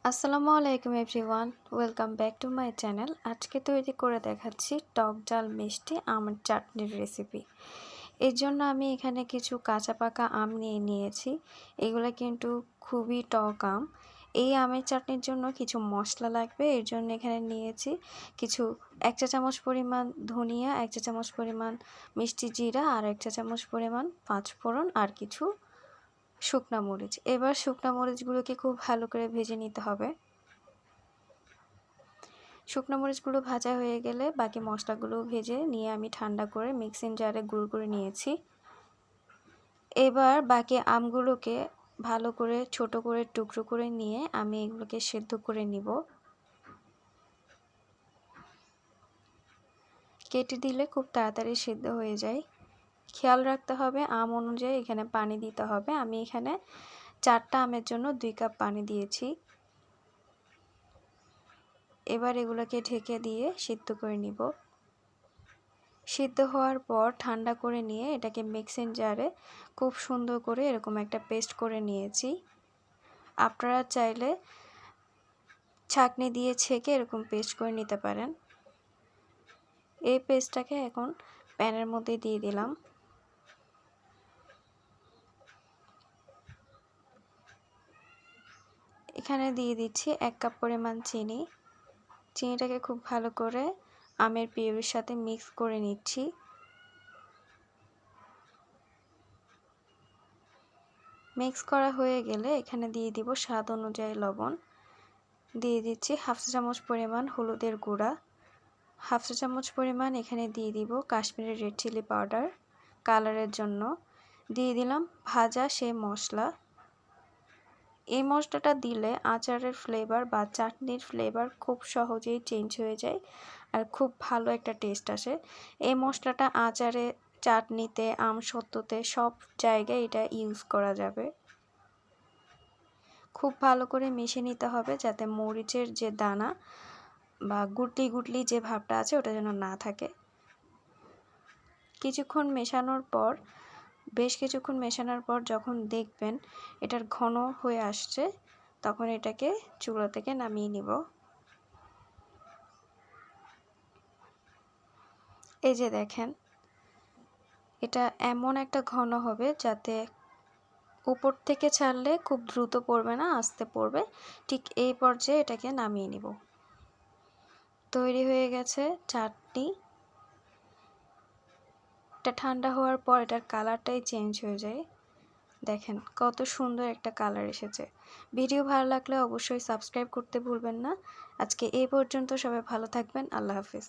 আসসালামু আলাইকুম everyone, welcome back to my channel. আজকে তৈরি করে দেখাচ্ছি টক ঝাল মিষ্টি আমের চাটনির রেসিপি। এর জন্য আমি এখানে কিছু কাঁচা পাকা আম নিয়েছি। এগুলো কিন্তু খুবই টক আম। এই আমের চাটনির জন্য কিছু মশলা লাগবে। এর জন্য এখানে নিয়েছি কিছু 1 চা চামচ পরিমাণ ধনিয়া, 1 চা চামচ পরিমাণ মিষ্টি জিরা, আর 1 চা চামচ পরিমাণ পাঁচফোড়ন, আর কিছু শুকনা মরিচ। এবার শুকনা মরিচগুলোকে খুব ভালো করে ভেজে নিতে হবে। শুকনা মরিচগুলো ভাজা হয়ে গেলে বাকি মশলাগুলো ভেজে নিয়ে আমি ঠান্ডা করে মিক্সিং জারে গুঁড়ো করে নিয়েছি। এবার বাকি আমগুলোকে ভালো করে ছোট করে টুকরো করে নিয়ে আমি এগুলোকে সেদ্ধ করে নিব। কেটে দিলে খুব তাড়াতাড়ি সেদ্ধ হয়ে যায়। খেয়াল রাখতে হবে আম অনুযায়ী এখানে পানি দিতে হবে। আমি এখানে 4টা আমের জন্য 2 কাপ পানি দিয়েছি। এবার এগুলোকে ঢেকে দিয়ে সিদ্ধ করে নিব। সিদ্ধ হওয়ার পর ঠান্ডা করে নিয়ে এটাকে মিক্সিং জারে খুব সুন্দর করে এরকম একটা পেস্ট করে নিয়েছি। আপনারা চাইলে ছাঁকনি দিয়ে ছেঁকে এরকম পেস্ট করে নিতে পারেন। এই পেস্টটাকে এখন প্যানের মধ্যে দিয়ে দিলাম। এখানে দিয়ে দিচ্ছি 1 কাপ পরিমাণ চিনি। চিনিটাকে খুব ভালো করে আমের পিউরির সাথে মিক্স করে নিচ্ছি। মিক্স করা হয়ে গেলে এখানে দিয়ে দিব স্বাদ অনুযায়ী লবণ। দিয়ে দিচ্ছি 1/2 চা চামচ পরিমাণ হলুদের গুঁড়া। 1/2 চা চামচ পরিমাণ এখানে দিয়ে দিব কাশ্মীরি রেড চিলি পাউডার কালারের জন্য। দিয়ে দিলাম ভাজা সেই মশলা। এই মশলাটা দিলে আচারের ফ্লেভার বা চাটনির ফ্লেভার খুব সহজেই চেঞ্জ হয়ে যায় আর খুব ভালো একটা টেস্ট আসে। এই মশলাটা আচারে, চাটনিতে, আমসত্ত্বতে সব জায়গায় এটা ইউজ করা যাবে। খুব ভালো করে মিশিয়ে নিতে হবে যাতে মরিচের যে দানা বা গুটলি গুটলি যে ভাবটা আছে ওটা যেন না থাকে। বেশ কিছুক্ষণ মেশানোর পর যখন দেখবেন এটার ঘন হয়ে আসছে তখন এটাকে চুলা থেকে নামিয়ে নিব। এই যে দেখেন, এটা এমন একটা ঘন হবে যাতে উপর থেকে ছাড়লে খুব দ্রুত পড়বে না, আস্তে পড়বে। ঠিক এই পর্যায়ে এটাকে নামিয়ে নিব। তৈরি হয়ে গেছে চাটনি। এটা ঠান্ডা হওয়ার পর এটার কালারটাই চেঞ্জ হয়ে যায়। দেখেন কত সুন্দর একটা কালার এসেছে। ভিডিও ভালো লাগলে অবশ্যই সাবস্ক্রাইব করতে ভুলবেন না। আজকে এই পর্যন্ত, সবাই ভালো থাকবেন। আল্লাহ হাফেজ।